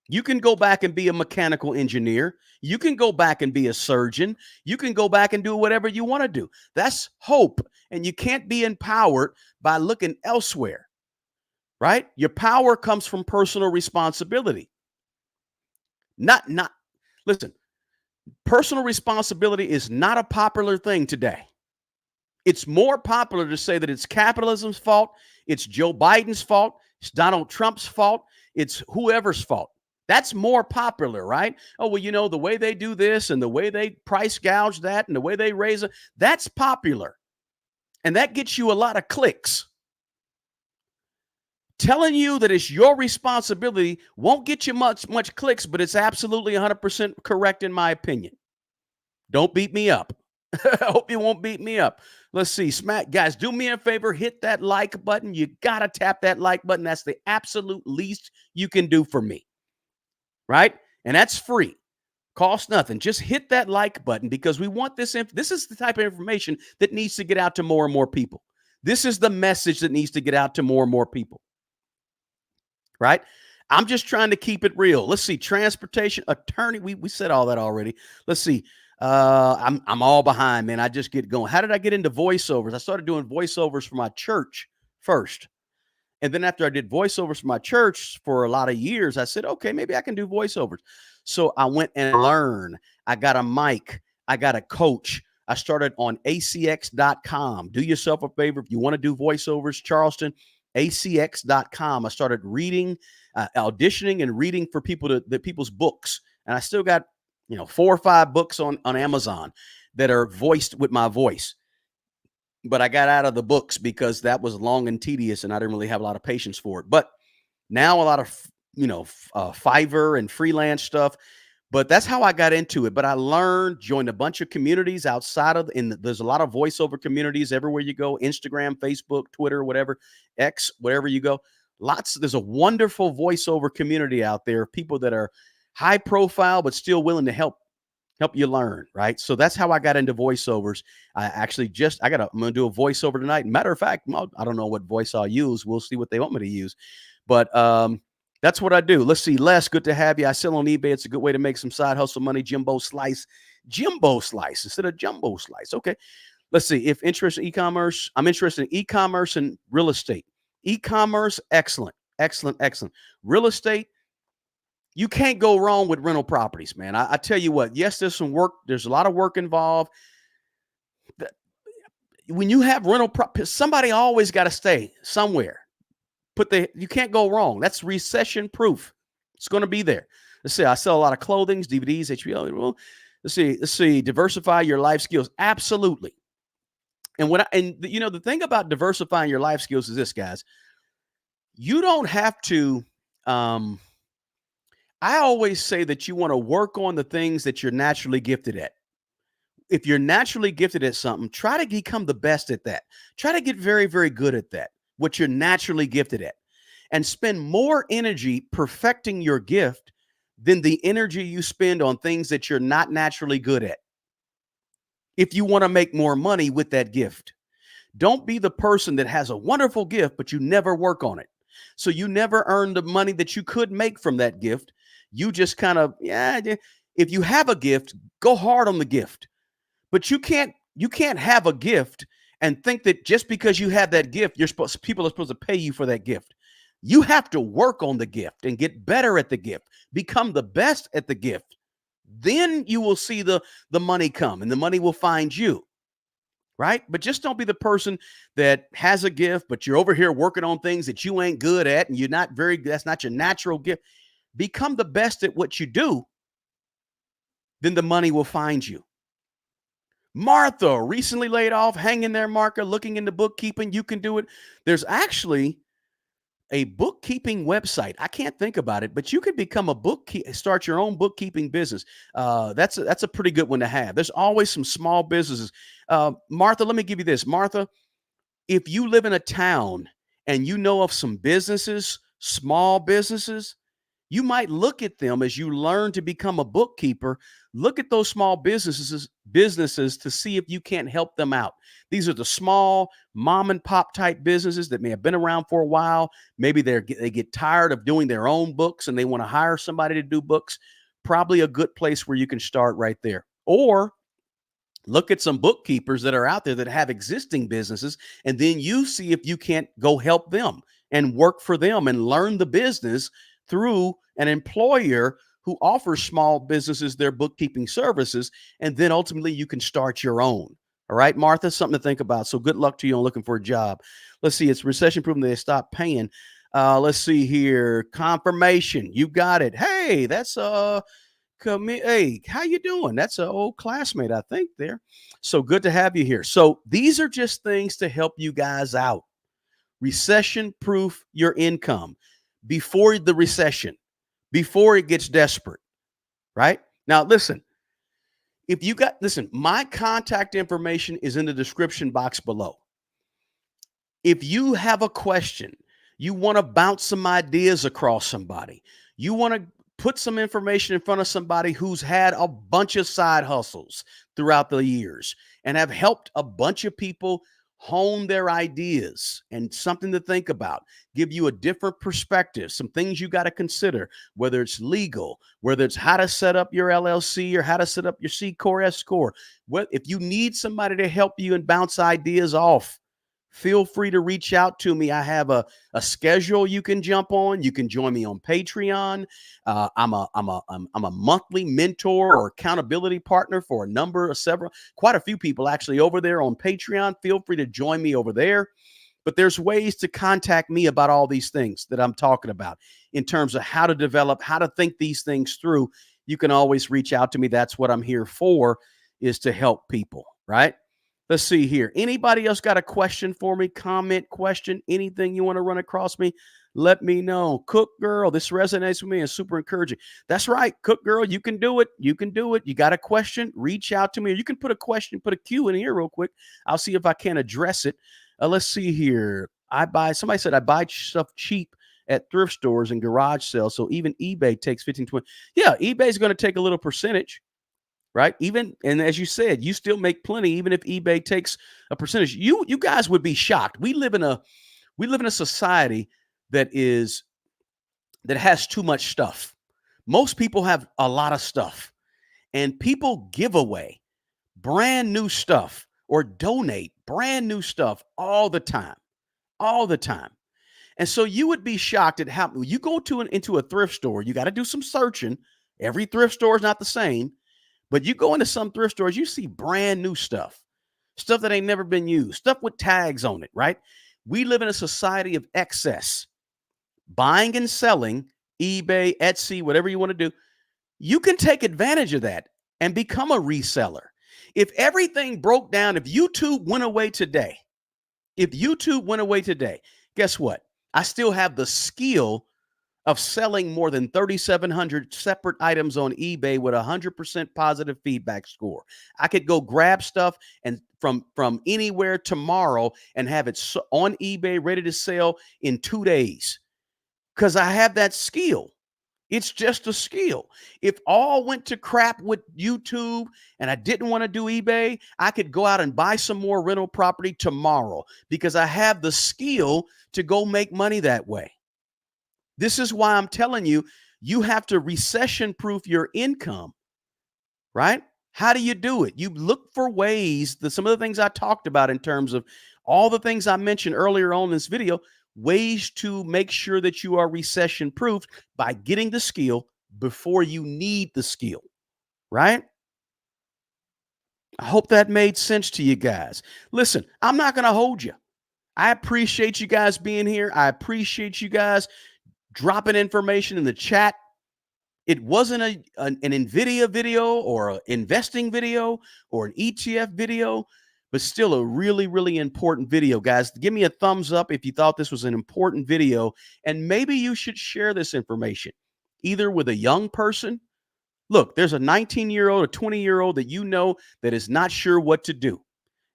You can go back and be a mechanical engineer. You can go back and be a surgeon. You can go back and do whatever you want to do. That's hope. And you can't be empowered by looking elsewhere, right? Your power comes from personal responsibility. Listen, personal responsibility is not a popular thing today. It's more popular to say that it's capitalism's fault, it's Joe Biden's fault, it's Donald Trump's fault, it's whoever's fault. That's more popular, right? Oh, well, the way they do this and the way they price gouge that and the way they raise it, that's popular. And that gets you a lot of clicks. Telling you that it's your responsibility won't get you much clicks, but it's absolutely 100% correct in my opinion. Don't beat me up. I hope you won't beat me up. Let's see. Guys, do me a favor. Hit that like button. You got to tap that like button. That's the absolute least you can do for me, right? And that's free. Costs nothing. Just hit that like button because we want this. This is the type of information that needs to get out to more and more people. This is the message that needs to get out to more and more people, right? I'm just trying to keep it real. Let's see. Transportation attorney. We said all that already. Let's see. I'm all behind, man. I just get going. How did I get into voiceovers? I started doing voiceovers for my church first. And then after I did voiceovers for my church for a lot of years, I said, okay, maybe I can do voiceovers. So I went and learned. I got a mic. I got a coach. I started on acx.com. Do yourself a favor. If you want to do voiceovers, Charleston, acx.com. I started reading, auditioning and reading for people's books. And I still got 4 or 5 books on Amazon that are voiced with my voice. But I got out of the books because that was long and tedious and I didn't really have a lot of patience for it. But now a lot of, FIVERR and freelance stuff. But that's how I got into it. But I learned, joined a bunch of communities outside of, there's a lot of voiceover communities everywhere you go, Instagram, Facebook, Twitter, whatever, X, wherever you go. There's a wonderful voiceover community out there, people that are high profile, but still willing to help you learn, right? So that's how I got into voiceovers. I'm going to do a voiceover tonight. Matter of fact, I don't know what voice I'll use. We'll see what they want me to use. But that's what I do. Let's see. Les, good to have you. I sell on eBay. It's a good way to make some side hustle money. Jimbo slice instead of jumbo slice. Okay. Let's see. If interested in e-commerce, I'm interested in e-commerce and real estate. E-commerce, excellent. Real estate, you can't go wrong with rental properties, man. I tell you what, yes, there's some work. There's a lot of work involved. When you have rental properties, somebody always got to stay somewhere. You can't go wrong. That's recession-proof. It's going to be there. Let's see. I sell a lot of clothing, DVDs, HBO. Let's see. Diversify your life skills. Absolutely. And the thing about diversifying your life skills is this, guys. You don't have to. Um, I always say that you want to work on the things that you're naturally gifted at. If you're naturally gifted at something, try to become the best at that. Try to get very, very good at that, what you're naturally gifted at, and spend more energy perfecting your gift than the energy you spend on things that you're not naturally good at. If you want to make more money with that gift, don't be the person that has a wonderful gift, but you never work on it. So you never earn the money that you could make from that gift. You just kind of, yeah, if you have a gift, go hard on the gift. But you can't have a gift and think that just because you have that gift, people are supposed to pay you for that gift. You have to work on the gift and get better at the gift, become the best at the gift. Then you will see the money come and the money will find you, right? But just don't be the person that has a gift, but you're over here working on things that you ain't good at and that's not your natural gift. Become the best at what you do, then the money will find you. Martha, recently laid off, hang in there, Martha, looking into bookkeeping. You can do it. There's actually a bookkeeping website. I can't think about it, but you could become start your own bookkeeping business. That's a pretty good one to have. There's always some small businesses. Martha, let me give you this. Martha, if you live in a town and you know of some businesses, small businesses, you might look at them as you learn to become a bookkeeper. Look at those small businesses to see if you can't help them out. These are the small mom and pop type businesses that may have been around for a while. Maybe they get tired of doing their own books and they want to hire somebody to do books. Probably a good place where you can start right there. Or look at some bookkeepers that are out there that have existing businesses, and then you see if you can't go help them and work for them and learn the business through an employer who offers small businesses their bookkeeping services. And then ultimately you can start your own. All right, Martha, something to think about. So good luck to you on looking for a job. Let's see. It's recession-proof. They stopped paying. Let's see here. Confirmation. You got it. Hey, that's hey, how you doing? That's an old classmate, I think, there. So good to have you here. So these are just things to help you guys out. Recession-proof your income before the recession, before it gets desperate, right? Now, listen, my contact information is in the description box below. If you have a question, you want to bounce some ideas across somebody, you want to put some information in front of somebody who's had a bunch of side hustles throughout the years and have helped a bunch of people hone their ideas, and something to think about, give you a different perspective, some things you got to consider, whether it's legal, whether it's how to set up your LLC or how to set up your C Corp, S Corp. If you need somebody to help you and bounce ideas off, feel free to reach out to me. I have a schedule you can jump on. You can join me on Patreon. I'm a monthly mentor or accountability partner for quite a few people actually over there on Patreon. Feel free to join me over there. But there's ways to contact me about all these things that I'm talking about in terms of how to develop, how to think these things through. You can always reach out to me. That's what I'm here for, is to help people, right? Let's see here. Anybody else got a question for me? Comment, question, anything you want to run across me? Let me know. Cook Girl, this resonates with me and super encouraging. That's right. Cook Girl, you can do it. You can do it. You got a question? Reach out to me. Or you can put a question, put a Q in here real quick. I'll see if I can address it. Let's see here. Somebody said I buy stuff cheap at thrift stores and garage sales. So even eBay takes 15, 20. Yeah, eBay is going to take a little percentage. Right. And as you said, you still make plenty, even if eBay takes a percentage. You guys would be shocked. We live in a society that has too much stuff. Most people have a lot of stuff, and people give away brand new stuff or donate brand new stuff all the time, all the time. And so you would be shocked at how you go into a thrift store. You got to do some searching. Every thrift store is not the same. But you go into some thrift stores, you see brand new stuff that ain't never been used, stuff with tags on it, right? We live in a society of excess. Buying and selling, eBay, Etsy, whatever you want to do, you can take advantage of that and become a reseller. If everything broke down, if YouTube went away today, guess what? I still have the skill of selling more than 3,700 separate items on eBay with 100% positive feedback score. I could go grab stuff and from anywhere tomorrow and have it on eBay ready to sell in 2 days because I have that skill. It's just a skill. If all went to crap with YouTube and I didn't want to do eBay, I could go out and buy some more rental property tomorrow because I have the skill to go make money that way. This is why I'm telling you, you have to recession-proof your income, right? How do you do it? You look for ways that some of the things I talked about in terms of all the things I mentioned earlier on in this video, ways to make sure that you are recession-proof by getting the skill before you need the skill, right? I hope that made sense to you guys. Listen, I'm not going to hold you. I appreciate you guys being here. I appreciate you guys dropping information in the chat. It wasn't an NVIDIA video or an investing video or an ETF video, but still a really, really important video, guys. Give me a thumbs up if you thought this was an important video, and maybe you should share this information either with a young person. Look, there's a 19-year-old, a 20-year-old that you know that is not sure what to do,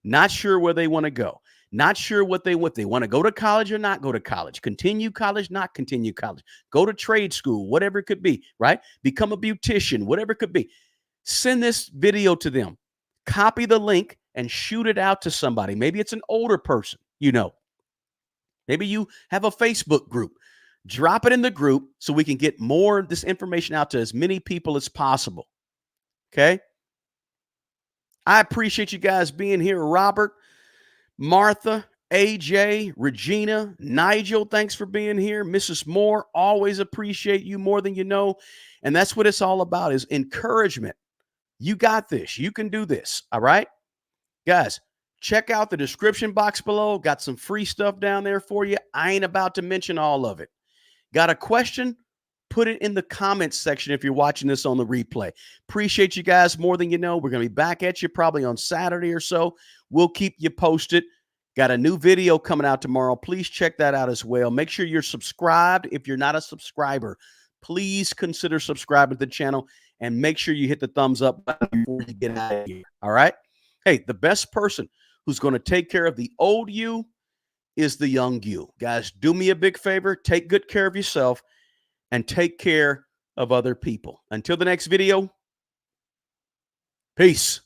not sure where they want to go, not sure what they want to go to college or not go to college, continue college, not continue college, go to trade school, whatever it could be, right? Become a beautician, whatever it could be. Send this video to them. Copy the link and shoot it out to somebody. Maybe it's an older person, you know. Maybe you have a Facebook group. Drop it in the group so we can get more of this information out to as many people as possible. Okay? I appreciate you guys being here. Robert, Martha, AJ, Regina, Nigel, thanks for being here. Mrs. Moore, always appreciate you more than you know. And that's what it's all about, is encouragement. You got this. You can do this. All right? Guys, check out the description box below. Got some free stuff down there for you. I ain't about to mention all of it. Got a question? Put it in the comments section if you're watching this on the replay. Appreciate you guys more than you know. We're going to be back at you probably on Saturday or so. We'll keep you posted. Got a new video coming out tomorrow. Please check that out as well. Make sure you're subscribed. If you're not a subscriber, please consider subscribing to the channel and make sure you hit the thumbs up button before you get out of here. All right? Hey, the best person who's going to take care of the old you is the young you. Guys, do me a big favor. Take good care of yourself and take care of other people. Until the next video, peace.